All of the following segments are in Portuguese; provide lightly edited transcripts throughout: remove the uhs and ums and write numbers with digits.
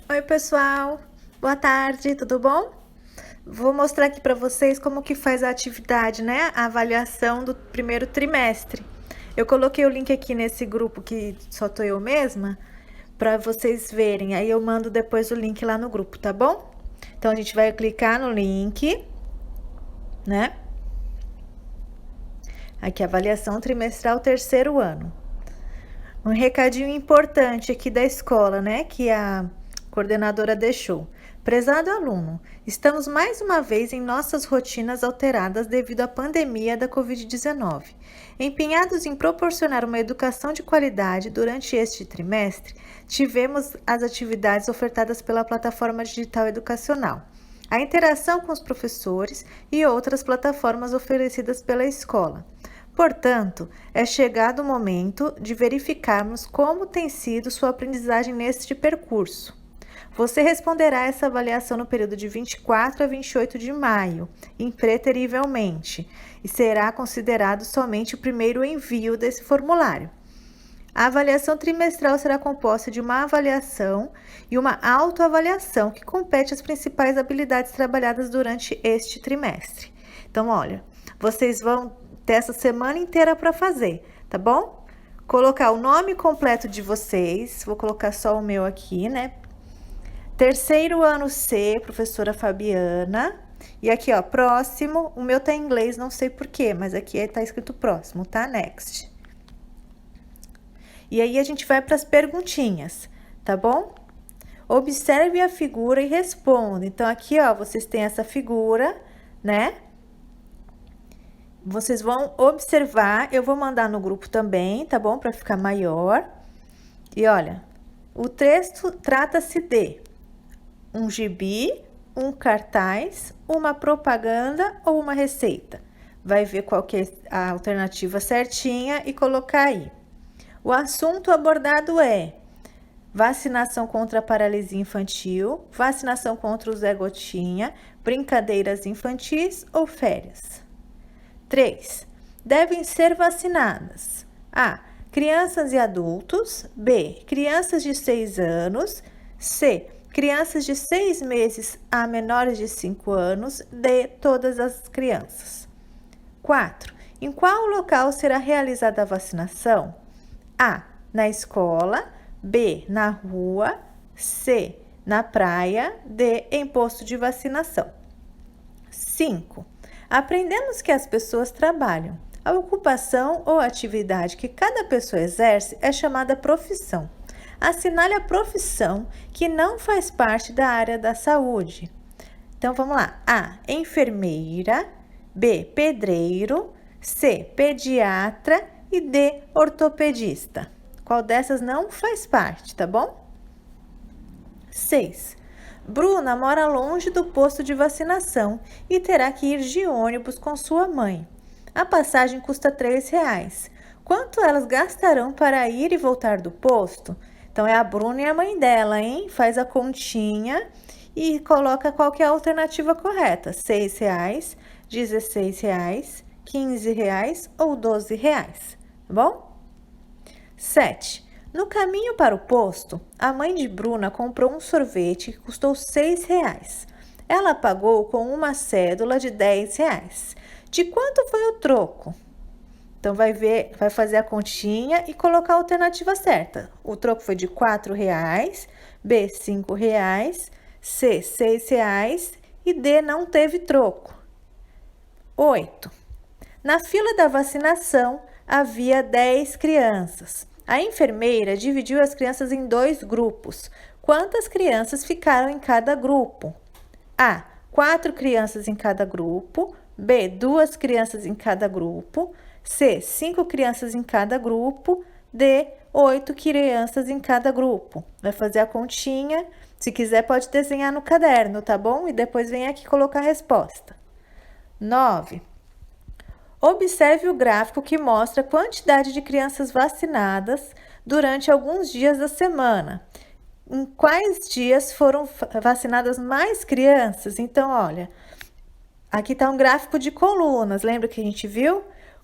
Oi, pessoal. Boa tarde, tudo bom? Vou mostrar aqui para vocês como que faz a atividade, né? A avaliação do primeiro trimestre. Eu coloquei o link aqui nesse grupo que só tô eu mesma, para vocês verem. Aí eu mando depois o link lá no grupo, tá bom? Então a gente vai clicar no link, né? Aqui, avaliação trimestral terceiro ano. Um recadinho importante aqui da escola, né? Que a coordenadora deixou. Prezado aluno, estamos mais uma vez em nossas rotinas alteradas devido à pandemia da Covid-19. Empenhados em proporcionar uma educação de qualidade durante este trimestre, tivemos as atividades ofertadas pela plataforma digital educacional, a interação com os professores e outras plataformas oferecidas pela escola. Portanto, é chegado o momento de verificarmos como tem sido sua aprendizagem neste percurso. Você responderá essa avaliação no período de 24 a 28 de maio, impreterivelmente, e será considerado somente o primeiro envio desse formulário. A avaliação trimestral será composta de uma avaliação e uma autoavaliação que compete às principais habilidades trabalhadas durante este trimestre. Então, olha, vocês vão ter essa semana inteira para fazer, tá bom? Colocar o nome completo de vocês, vou colocar só o meu aqui, né? Terceiro ano C, professora Fabiana. E aqui, ó, próximo, o meu tá em inglês, não sei porquê, mas aqui tá escrito próximo, tá? Next. E aí a gente vai para as perguntinhas, tá bom? Observe a figura e responda. Então, aqui, ó, vocês têm essa figura, né? Vocês vão observar, eu vou mandar no grupo também, tá bom? Para ficar maior. E olha, o texto trata-se de um gibi, um cartaz, uma propaganda ou uma receita. Vai ver qual que é a alternativa certinha e colocar aí. O assunto abordado é vacinação contra a paralisia infantil, vacinação contra o Zé Gotinha, brincadeiras infantis ou férias. 3. Devem ser vacinadas: A. Crianças e adultos. B. Crianças de 6 anos. C. Crianças de 6 meses a menores de 5 anos. D. Todas as crianças. 4. Em qual local será realizada a vacinação? A. Na escola. B. Na rua. C. Na praia. D. Em posto de vacinação. 5. Aprendemos que as pessoas trabalham. A ocupação ou atividade que cada pessoa exerce é chamada profissão. Assinale a profissão que não faz parte da área da saúde. Então vamos lá. A. Enfermeira. B. Pedreiro. C. Pediatra. E D. Ortopedista. Qual dessas não faz parte, tá bom? 6. Bruna mora longe do posto de vacinação e terá que ir de ônibus com sua mãe. A passagem custa R$ 3. Quanto elas gastarão para ir e voltar do posto? Então, é a Bruna e a mãe dela, hein? Faz a continha e coloca qual que é a alternativa correta. R$ 6, R$ 16, R$ 15 ou R$ 12, tá bom? 7. No caminho para o posto, a mãe de Bruna comprou um sorvete que custou R$ 6. Ela pagou com uma cédula de R$ 10. De quanto foi o troco? Então, vai fazer a continha e colocar a alternativa certa. O troco foi de R$ 4, B, R$ 5, C, R$ 6 e D, não teve troco. 8. Na fila da vacinação, havia 10 crianças. A enfermeira dividiu as crianças em 2 grupos. Quantas crianças ficaram em cada grupo? A. 4 crianças em cada grupo. B. 2 crianças em cada grupo. C. 5 crianças em cada grupo. D. 8 crianças em cada grupo. Vai fazer a continha. Se quiser, pode desenhar no caderno, tá bom? E depois vem aqui colocar a resposta. 9. Observe o gráfico que mostra a quantidade de crianças vacinadas durante alguns dias da semana. Em quais dias foram vacinadas mais crianças? Então, olha, aqui está um gráfico de colunas, lembra que a gente viu?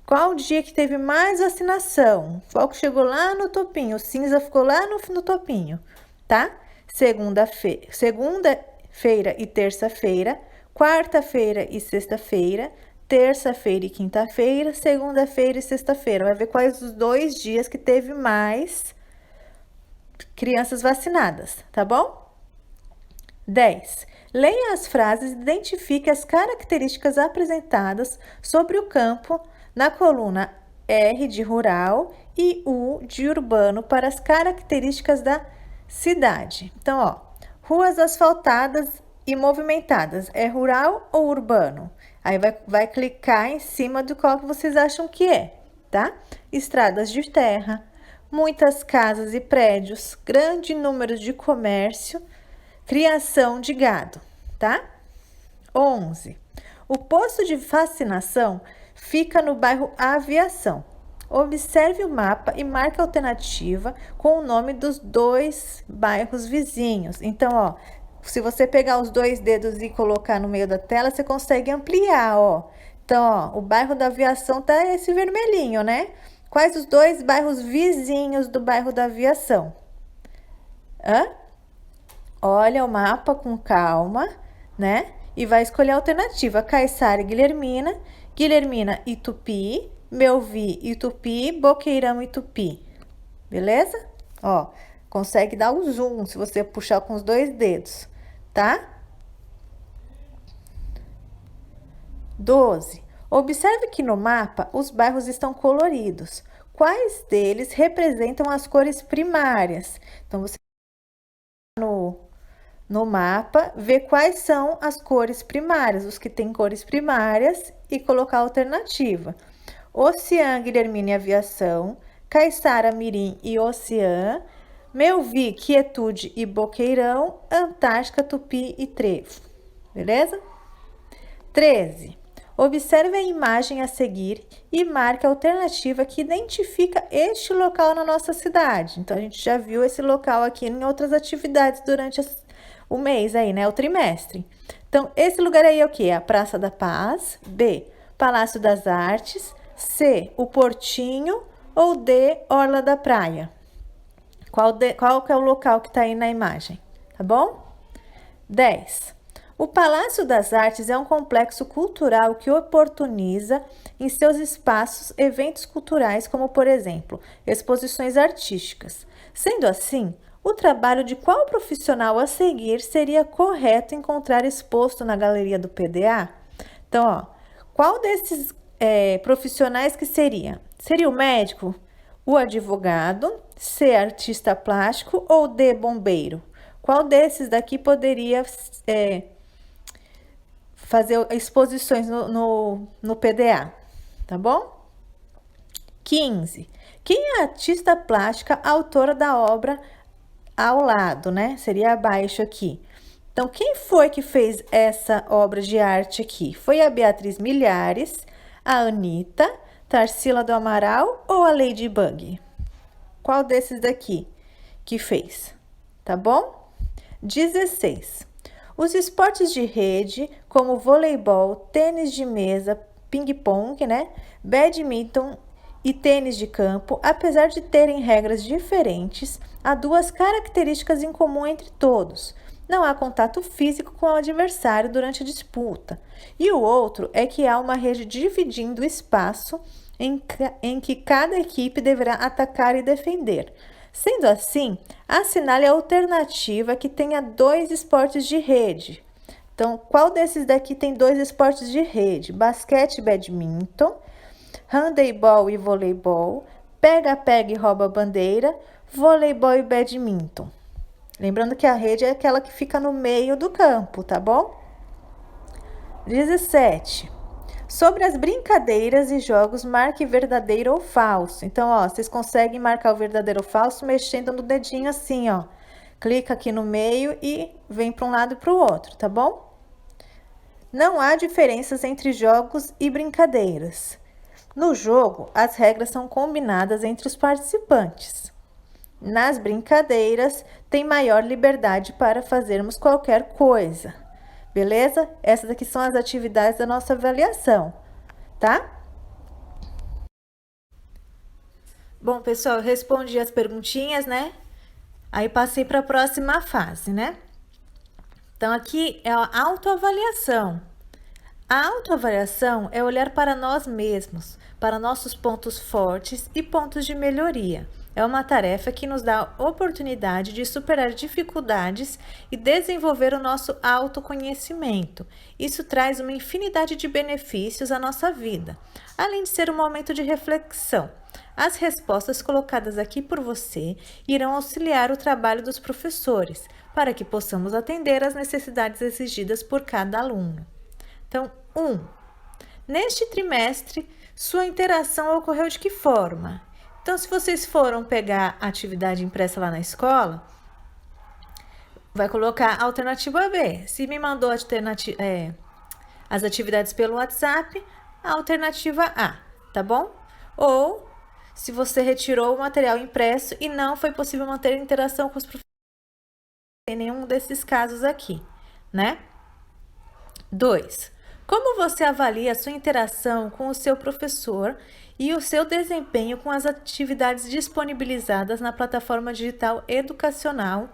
Qual dia que teve mais vacinação? Qual que chegou lá no topinho? O cinza ficou lá no topinho, tá? segunda-feira e terça-feira, quarta-feira e sexta-feira, terça-feira e quinta-feira, segunda-feira e sexta-feira. Vai ver quais os 2 dias que teve mais crianças vacinadas, tá bom? 10. Leia as frases e identifique as características apresentadas sobre o campo na coluna R de rural e U de urbano para as características da cidade. Então, ó, ruas asfaltadas e movimentadas, é rural ou urbano? Aí vai clicar em cima do qual que vocês acham que é, tá? Estradas de terra, muitas casas e prédios, grande número de comércio, criação de gado, tá? 11. O posto de vacinação fica no bairro Aviação. Observe o mapa e marque a alternativa com o nome dos 2 bairros vizinhos. Então, ó, se você pegar os 2 dedos e colocar no meio da tela, você consegue ampliar, ó. Então, ó, o bairro da Aviação tá esse vermelhinho, né? Quais os 2 bairros vizinhos do bairro da Aviação? Olha o mapa com calma, né? E vai escolher a alternativa. Caiçara e Guilhermina, Guilhermina e Tupi, Melvi e Tupi, Boqueirão e Tupi. Beleza? Ó, consegue dar o zoom se você puxar com os 2 dedos, tá? 12. Observe que no mapa os bairros estão coloridos. Quais deles representam as cores primárias? Então, você no mapa, ver quais são as cores primárias, os que têm cores primárias e colocar a alternativa. Oceã, Guilhermina e Aviação, Caiçara, Mirim e Oceã, Melvi, Quietude e Boqueirão, Antártica, Tupi e Trevo. Beleza? 13. Observe a imagem a seguir e marque a alternativa que identifica este local na nossa cidade. Então, a gente já viu esse local aqui em outras atividades durante o mês aí, né? O trimestre. Então, esse lugar aí é o que? É a Praça da Paz. B, Palácio das Artes. C, o Portinho. Ou D, Orla da Praia. Qual que é o local que tá aí na imagem? Tá bom? 10. O Palácio das Artes é um complexo cultural que oportuniza em seus espaços eventos culturais, como, por exemplo, exposições artísticas. Sendo assim, o trabalho de qual profissional a seguir seria correto encontrar exposto na galeria do PDA? Então, ó, qual desses profissionais que seria? Seria o médico, o advogado, C, artista plástico ou D, bombeiro? Qual desses daqui poderia fazer exposições no PDA, tá bom? 15. Quem é a artista plástica autora da obra ao lado, né? Seria abaixo aqui. Então, quem foi que fez essa obra de arte aqui? Foi a Beatriz Milhares, a Anitta, Tarsila do Amaral ou a Ladybug? Qual desses daqui que fez? Tá bom? 16. Os esportes de rede, como voleibol, tênis de mesa, ping-pong, né? Badminton e tênis de campo, apesar de terem regras diferentes, há 2 características em comum entre todos. Não há contato físico com o adversário durante a disputa. E o outro é que há uma rede dividindo o espaço em que cada equipe deverá atacar e defender. Sendo assim, assinale a alternativa que tenha 2 esportes de rede. Então, qual desses daqui tem 2 esportes de rede? Basquete e badminton, handebol e voleibol, pega-pega e rouba-bandeira, voleibol e badminton. Lembrando que a rede é aquela que fica no meio do campo, tá bom? 17. Sobre as brincadeiras e jogos, marque verdadeiro ou falso. Então, ó, vocês conseguem marcar o verdadeiro ou falso mexendo no dedinho assim, ó. Clica aqui no meio e vem para um lado e para o outro, tá bom? Não há diferenças entre jogos e brincadeiras. No jogo, as regras são combinadas entre os participantes. Nas brincadeiras, tem maior liberdade para fazermos qualquer coisa. Beleza? Essas aqui são as atividades da nossa avaliação, tá? Bom, pessoal, eu respondi as perguntinhas, né? Aí passei para a próxima fase, né? Então, aqui é a autoavaliação. A autoavaliação é olhar para nós mesmos, para nossos pontos fortes e pontos de melhoria. É uma tarefa que nos dá a oportunidade de superar dificuldades e desenvolver o nosso autoconhecimento. Isso traz uma infinidade de benefícios à nossa vida, além de ser um momento de reflexão. As respostas colocadas aqui por você irão auxiliar o trabalho dos professores, para que possamos atender às necessidades exigidas por cada aluno. Então, 1. Neste trimestre, sua interação ocorreu de que forma? Então, se vocês foram pegar a atividade impressa lá na escola, vai colocar a alternativa B. Se me mandou as atividades pelo WhatsApp, a alternativa A, tá bom? Ou, se você retirou o material impresso e não foi possível manter a interação com os professores, em nenhum desses casos aqui, né? 2. Como você avalia a sua interação com o seu professor e o seu desempenho com as atividades disponibilizadas na plataforma digital educacional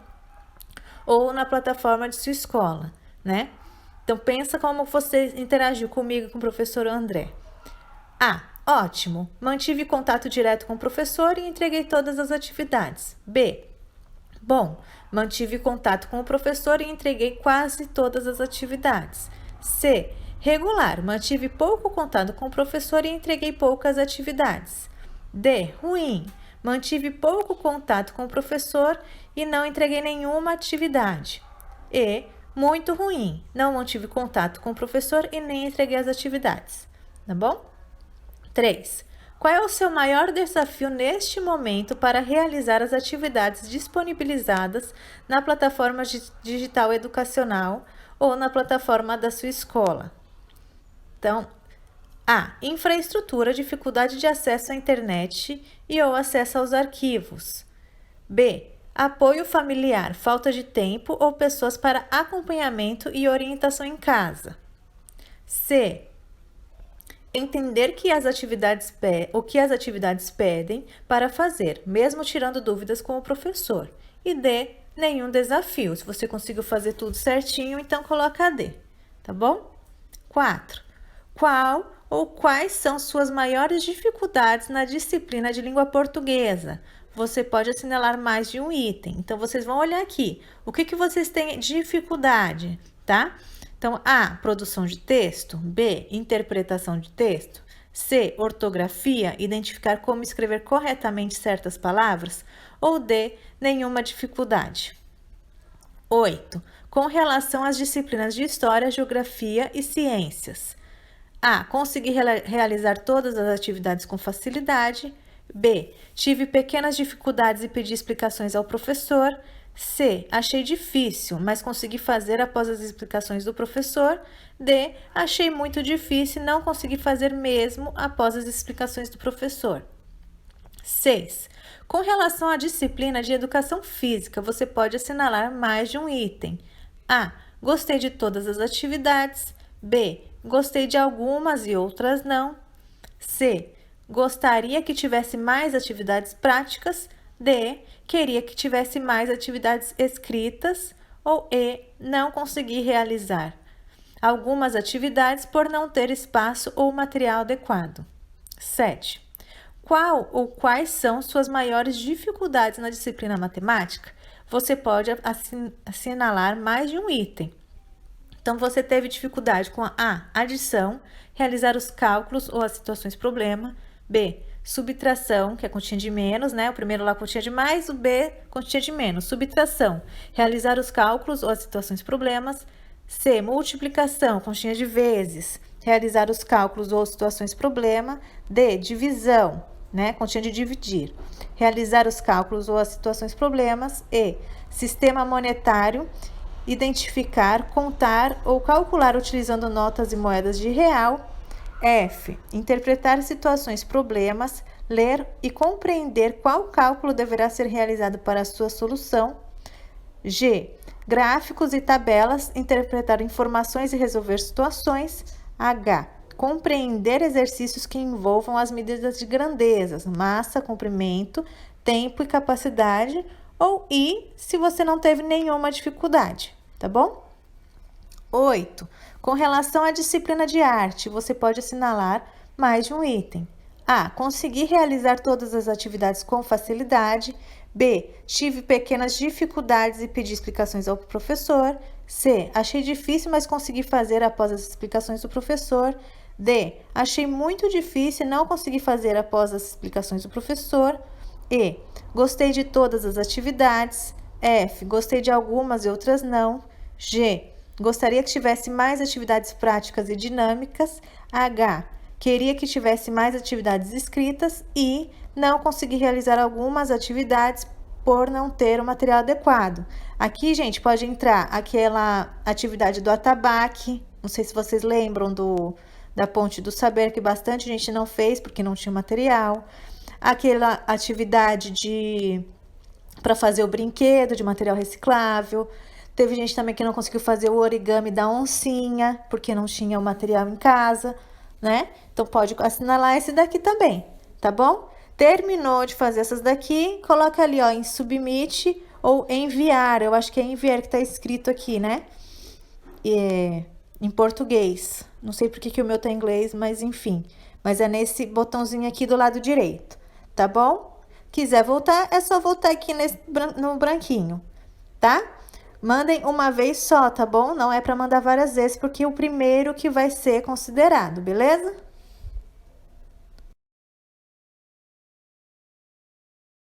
ou na plataforma de sua escola, né? Então, pensa como você interagiu comigo e com o professor André. A. Ótimo! Mantive contato direto com o professor e entreguei todas as atividades. B. Bom, mantive contato com o professor e entreguei quase todas as atividades. C. Regular, mantive pouco contato com o professor e entreguei poucas atividades. D. Ruim, mantive pouco contato com o professor e não entreguei nenhuma atividade. E. Muito ruim, não mantive contato com o professor e nem entreguei as atividades. Tá bom? 3. Qual é o seu maior desafio neste momento para realizar as atividades disponibilizadas na plataforma digital educacional ou na plataforma da sua escola? Então, A. Infraestrutura, dificuldade de acesso à internet e ou acesso aos arquivos. B. Apoio familiar, falta de tempo ou pessoas para acompanhamento e orientação em casa. C. Entender o que as atividades pedem para fazer, mesmo tirando dúvidas com o professor. E D. Nenhum desafio. Se você conseguiu fazer tudo certinho, então coloca a D, tá bom? 4. Qual ou quais são suas maiores dificuldades na disciplina de língua portuguesa? Você pode assinalar mais de um item. Então, vocês vão olhar aqui. O que vocês têm dificuldade, tá? Então, A, produção de texto. B, interpretação de texto. C, ortografia, identificar como escrever corretamente certas palavras. Ou D, nenhuma dificuldade. 8. Com relação às disciplinas de História, Geografia e Ciências. A, consegui realizar todas as atividades com facilidade. B, tive pequenas dificuldades e pedi explicações ao professor. C, achei difícil, mas consegui fazer após as explicações do professor. D, achei muito difícil e não consegui fazer mesmo após as explicações do professor. 6. Com relação à disciplina de Educação Física, você pode assinalar mais de um item. A, gostei de todas as atividades. B, gostei de algumas e outras não. C, gostaria que tivesse mais atividades práticas. D, queria que tivesse mais atividades escritas. Ou E, não consegui realizar algumas atividades por não ter espaço ou material adequado. 7. Qual ou quais são suas maiores dificuldades na disciplina matemática? Você pode assinalar mais de um item. Então, você teve dificuldade com a adição, realizar os cálculos ou as situações problema. B, subtração, que é continha de menos, né? O primeiro lá continha de mais, o B, continha de menos. Subtração, realizar os cálculos ou as situações problemas. C, multiplicação, continha de vezes, realizar os cálculos ou situações problema. D, divisão, né? Continha de dividir, realizar os cálculos ou as situações problemas. E, sistema monetário, identificar, contar ou calcular utilizando notas e moedas de real. F, interpretar situações problemas, ler e compreender qual cálculo deverá ser realizado para a sua solução. G, gráficos e tabelas, interpretar informações e resolver situações. H, compreender exercícios que envolvam as medidas de grandezas, massa, comprimento, tempo e capacidade. ou I se você não teve nenhuma dificuldade, tá bom? 8. Com relação à disciplina de arte, você pode assinalar mais de um item. A. Consegui realizar todas as atividades com facilidade. B. Tive pequenas dificuldades e pedi explicações ao professor. C. Achei difícil, mas consegui fazer após as explicações do professor. D. Achei muito difícil e não consegui fazer após as explicações do professor. E. Gostei de todas as atividades. F. Gostei de algumas e outras não. G. Gostaria que tivesse mais atividades práticas e dinâmicas. H. Queria que tivesse mais atividades escritas. E não consegui realizar algumas atividades por não ter o material adequado. Aqui, gente, pode entrar aquela atividade do atabaque. Não sei se vocês lembram da Ponte do Saber, que bastante gente não fez porque não tinha material. Aquela atividade para fazer o brinquedo de material reciclável. Teve gente também que não conseguiu fazer o origami da oncinha, porque não tinha o material em casa, né? Então, pode assinalar esse daqui também, tá bom? Terminou de fazer essas daqui, coloca ali, ó, em submit ou enviar. Eu acho que é enviar que tá escrito aqui, né? Em português. Não sei porque que o meu tá em inglês, mas enfim. Mas é nesse botãozinho aqui do lado direito, tá bom? Quiser voltar, é só voltar aqui no branquinho, tá? Mandem uma vez só, tá bom? Não é para mandar várias vezes, porque é o primeiro que vai ser considerado, beleza?